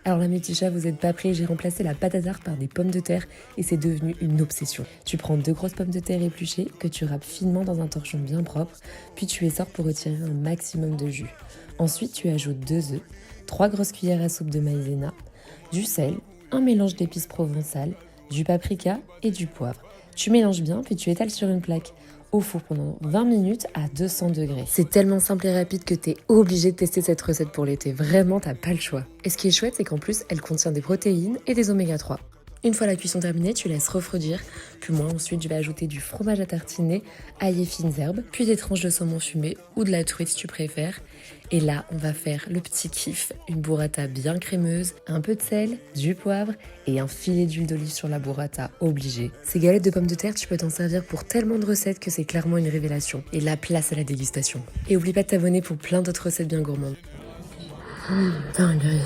Alors là mes petits chats, vous n'êtes pas prêts, j'ai remplacé la pâte à tarte par des pommes de terre et c'est devenu une obsession. Tu prends 2 grosses pommes de terre épluchées que tu râpes finement dans un torchon bien propre, puis tu les sors pour retirer un maximum de jus. Ensuite tu ajoutes 2 œufs, 3 grosses cuillères à soupe de maïzena, du sel, un mélange d'épices provençales, du paprika et du poivre. Tu mélanges bien puis tu étales sur une plaque au four pendant 20 minutes à 200 degrés. C'est tellement simple et rapide que t'es obligé de tester cette recette pour l'été. Vraiment, t'as pas le choix. Et ce qui est chouette, c'est qu'en plus, elle contient des protéines et des oméga 3. Une fois la cuisson terminée, tu laisses refroidir. Puis moi, ensuite, je vais ajouter du fromage à tartiner, ail et fines herbes, puis des tranches de saumon fumé ou de la truite si tu préfères. Et là, on va faire le petit kiff, une burrata bien crémeuse, un peu de sel, du poivre et un filet d'huile d'olive sur la burrata, obligé. Ces galettes de pommes de terre, tu peux t'en servir pour tellement de recettes que c'est clairement une révélation. Et la place à la dégustation. Et oublie pas de t'abonner pour plein d'autres recettes bien gourmandes. Dingue.